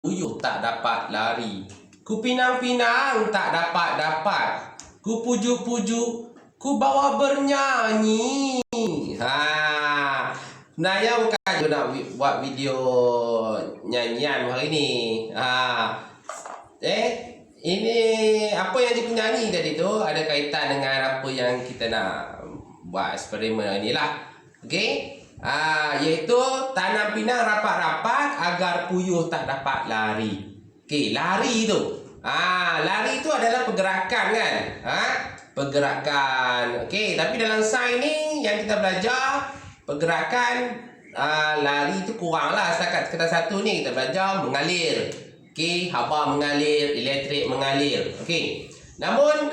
Puyuh tak dapat lari. Ku pinang-pinang tak dapat-dapat. Ku pujuk-pujuk, ku bawa bernyanyi. Naya bukan je nak buat video nyanyian hari ni. Ini apa yang cikgu nyanyi tadi tu ada kaitan dengan apa yang kita nak buat eksperimen ni lah. Okey. Iaitu tanam pinang rapat-rapat agar puyuh tak dapat lari. Okey, lari tu. Lari tu adalah pergerakan kan? Pergerakan. Okey, tapi dalam sains ni yang kita belajar pergerakan lari tu kurang lah. Setakat kita satu ni kita belajar mengalir. Okey, haba mengalir, elektrik mengalir. Okey. Namun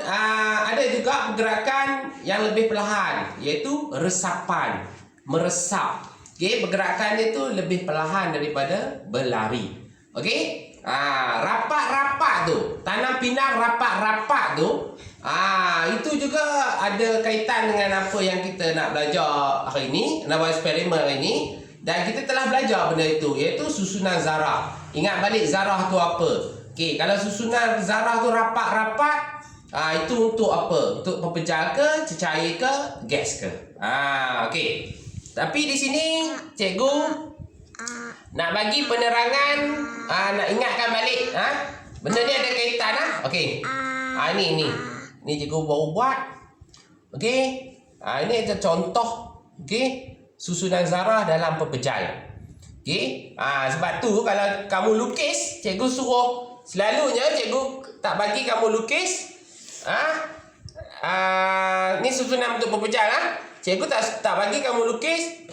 ada juga pergerakan yang lebih perlahan, iaitu resapan, meresap. Okey, pergerakan dia tu lebih perlahan daripada berlari. Okey? Rapat-rapat tu, tanam pinang rapat-rapat tu, itu juga ada kaitan dengan apa yang kita nak belajar hari ni, nak buat eksperimen hari ni. Dan kita telah belajar benda itu, iaitu susunan zarah. Ingat balik zarah tu apa? Okey, kalau susunan zarah tu rapat-rapat, itu untuk apa? Untuk pepejal ke, cecair ke, gas ke? Okey. Tapi di sini cikgu nak bagi penerangan, nak ingatkan balik, benda ni ada kaitan Okey. Ni cikgu baru buat. Okey. Ini ada contoh, okey, susunan zarah dalam pepejal. Okey. Sebab tu kalau kamu lukis, cikgu suruh selalunya cikgu tak bagi kamu lukis. Ni susunan untuk pepejal. Cikgu tak bagi kamu lukis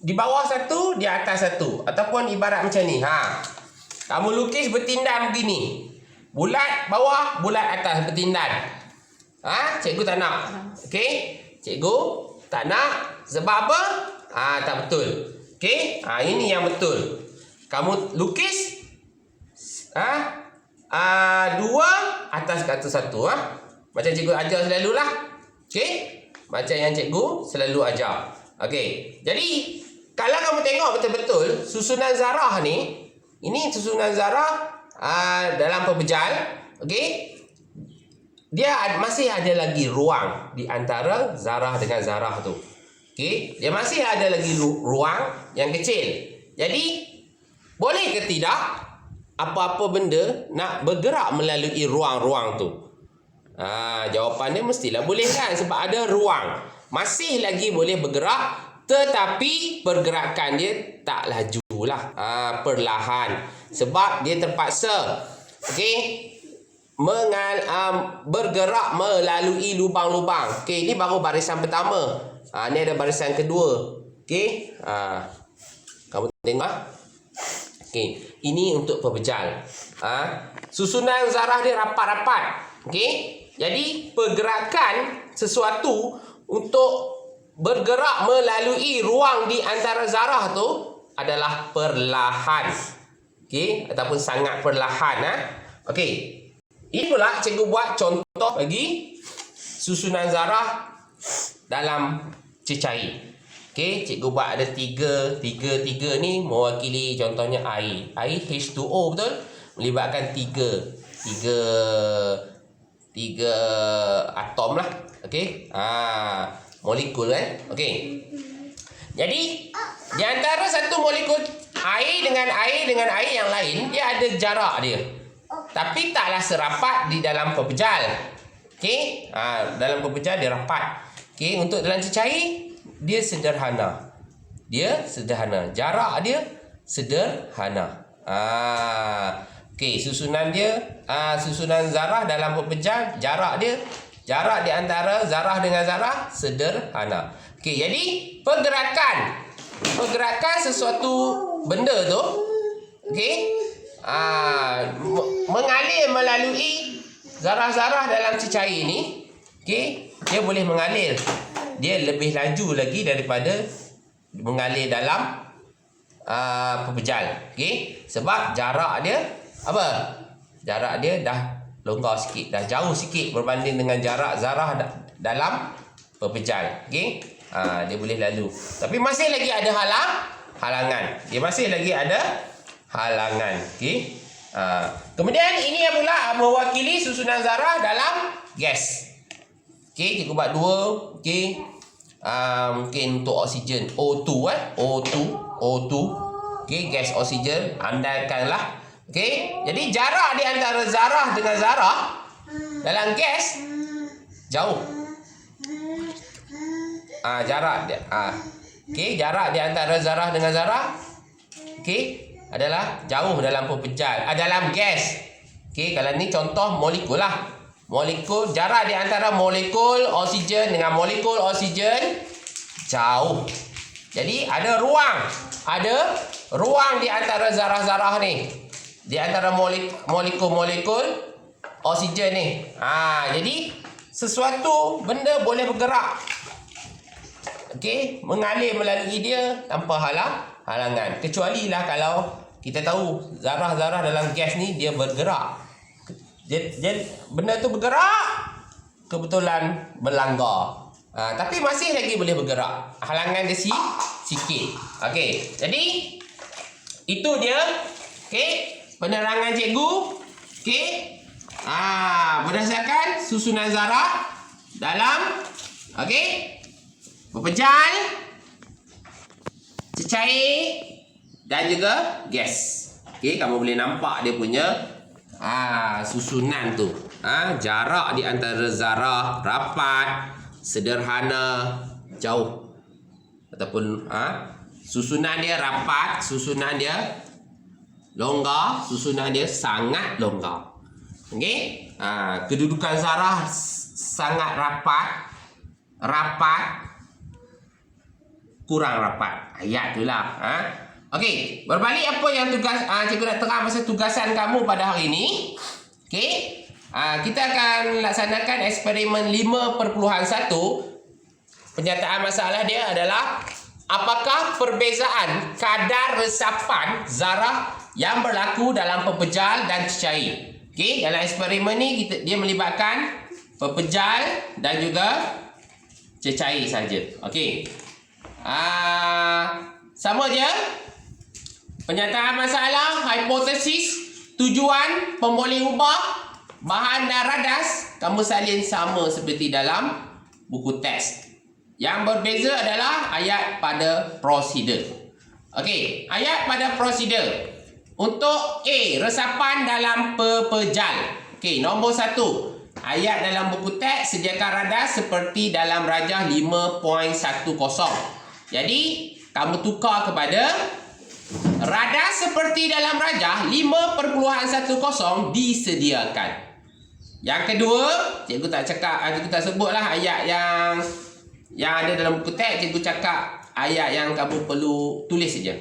di bawah satu, di atas satu, ataupun ibarat macam ni. Kamu lukis bertindan begini. Bulat bawah, bulat atas bertindan. Cikgu tak nak. Okey? Cikgu tak nak sebab apa? Tak betul. Okey? Ini yang betul. Kamu lukis dua atas ke atas satu. Macam cikgu ajar selalulah. Okey? Macam yang cikgu selalu ajar. Okey. Jadi kalau kamu tengok betul-betul susunan zarah ni, ini susunan zarah dalam pepejal, okey? Dia masih ada lagi ruang di antara zarah dengan zarah tu. Okey? Dia masih ada lagi ruang yang kecil. Jadi boleh ke tidak apa-apa benda nak bergerak melalui ruang-ruang tu? Jawapannya mestilah boleh kan, sebab ada ruang. Masih lagi boleh bergerak, tetapi pergerakan dia tak lajulah, perlahan. Sebab dia terpaksa, okey, bergerak melalui lubang-lubang. Okey, ini baru barisan pertama. Ni ada barisan kedua. Okey, kamu tengok. Okey, ini untuk pepejal. Susunan zarah dia rapat-rapat. Okey, jadi pergerakan sesuatu untuk bergerak melalui ruang di antara zarah tu adalah perlahan. Okey, ataupun sangat perlahan. Okey. Ini pula cikgu buat contoh bagi susunan zarah dalam cecair. Okey, cikgu buat ada tiga ni mewakili contohnya air. Air H2O, betul? Melibatkan tiga atom lah. Okey. Molekul kan. Okey. Jadi di antara satu molekul air dengan air yang lain, dia ada jarak dia. Tapi taklah serapat di dalam pepejal. Okey. Dalam pepejal dia rapat. Okey, untuk dalam cecair dia sederhana. Jarak dia sederhana. Okey, susunan zarah dalam pepejal, jarak di antara zarah dengan zarah sederhana. Okey, jadi pergerakan sesuatu benda tu, okey, mengalir melalui zarah-zarah dalam cecair ni, okey, dia boleh mengalir. Dia lebih laju lagi daripada mengalir dalam pepejal. Okey, sebab jarak dia apa? Jarak dia dah longgar sikit, dah jauh sikit berbanding dengan jarak zarah dalam pepejal. Okey, dia boleh lalu. Tapi masih lagi ada halangan. Dia masih lagi ada halangan. Okey. Kemudian ini pula mewakili susunan zarah dalam gas. Okey, cikgu buat 2. Okey. Mungkin untuk oksigen O2 O2. Okey, gas oksigen andaikanlah. Okey, jadi jarak di antara zarah dengan zarah dalam gas jauh. Jarak dia. Okey, jarak di antara zarah dengan zarah okey adalah jauh dalam pepejal. Dalam gas. Okey, kalau ni contoh molekul lah. Molekul, jarak di antara molekul oksigen dengan molekul oksigen jauh. Jadi ada ruang di antara zarah-zarah ni. Di antara molekul-molekul oksigen ni. Jadi sesuatu benda boleh bergerak. Okey, mengalir melalui dia tanpa halangan. Kecuali lah kalau kita tahu zarah-zarah dalam gas ni dia bergerak. Benda tu bergerak, kebetulan berlanggar. Tapi masih lagi boleh bergerak. Halangan dia sikit. Okey, jadi itu dia. Okey, penerangan cikgu. Okey. Berdasarkan susunan zarah dalam pepejal, cecair dan juga gas. Okey, kamu boleh nampak dia punya susunan tu. Jarak di antara zarah rapat, sederhana, jauh. Ataupun susunan dia rapat, susunan dia longgar, susunan dia sangat longgar. Okey? Kedudukan zarah sangat rapat, kurang rapat. Ayat tu lah. Okey, berbalik apa yang tugas cikgu nak terang pasal tugasan kamu pada hari ini. Okey, kita akan laksanakan eksperimen 5.1. Penyataan masalah dia adalah apakah perbezaan kadar resapan zarah yang berlaku dalam pepejal dan cecair. Okey, dalam eksperimen ni dia melibatkan pepejal dan juga cecair saja. Okey. Sama je. Penyataan masalah, hipotesis, tujuan, pemboleh ubah, bahan dan radas kamu salin sama seperti dalam buku teks. Yang berbeza adalah ayat pada prosedur. Okey, ayat pada prosedur. Untuk A, resapan dalam pepejal. Okey, nombor 1. Ayat dalam buku teks sediakan radas seperti dalam rajah 5.10. Jadi, kamu tukar kepada radas seperti dalam rajah 5.10 disediakan. Yang kedua, cikgu tak sebutlah ayat yang ada dalam buku teks. Cikgu cakap ayat yang kamu perlu tulis saja.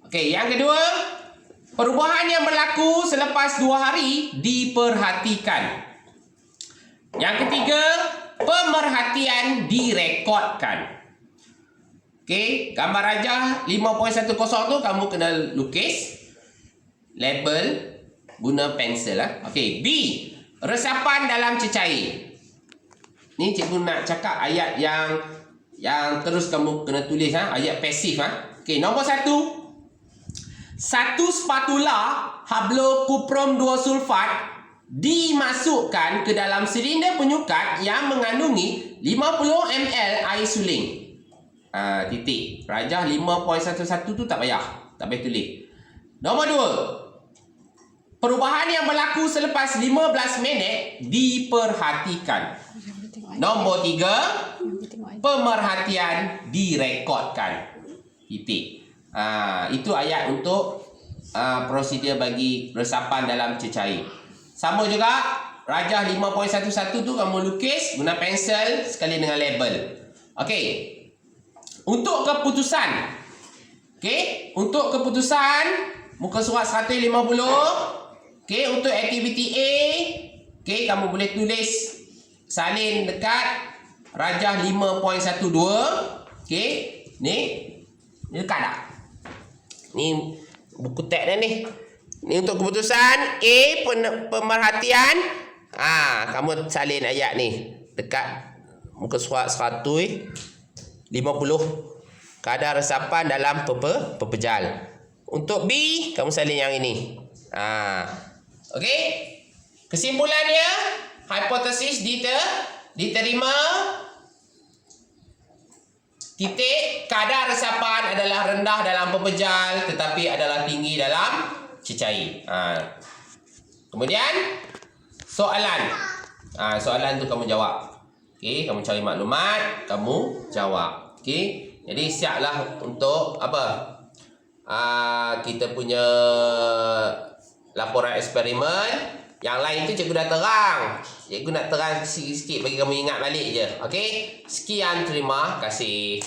Okey, yang kedua, perubahan yang berlaku selepas 2 hari diperhatikan. Yang ketiga, pemerhatian direkodkan. Okey, gambar rajah 5.10 tu kamu kena lukis, label, guna pensel lah. Okey, B, resapan dalam cecair. Ni cikgu nak cakap ayat yang terus kamu kena tulis ayat pasif Okey, nombor 1. 1 spatula hablocuprum 2 sulfat dimasukkan ke dalam silinder penyukat yang mengandungi 50 ml air suling. Titik. Rajah 5.11 tu tak payah tulis. Nombor 2. Perubahan yang berlaku selepas 15 minit diperhatikan. Nombor 3. Pemerhatian direkodkan. Titik. Itu ayat untuk prosedur bagi resapan dalam cecair. Sama juga rajah 5.11 tu kamu lukis guna pensel sekali dengan label. Okey. Untuk keputusan. Okey, untuk keputusan muka surat 150. Okey, untuk aktiviti A, okey, kamu boleh tulis salin dekat rajah 5.12. Okey, ni dekat tak? Ni buku teks dah ni. Ni untuk keputusan A, pemerhatian. Kamu salin ayat ni dekat muka surat 150. Kadar resapan dalam pepejal. Untuk B, kamu salin yang ini. Okey. Kesimpulannya, hipotesis diterima. Titik kadar resapan adalah rendah dalam pepejal tetapi adalah tinggi dalam cecair. Kemudian soalan. Soalan tu kamu jawab. Okey, kamu cari maklumat, kamu jawab. Okey. Jadi siaplah untuk apa? Kita punya laporan eksperimen. Yang lain tu cikgu dah terang. Cikgu nak terang sikit-sikit bagi kamu ingat balik je. Okey? Sekian, terima kasih.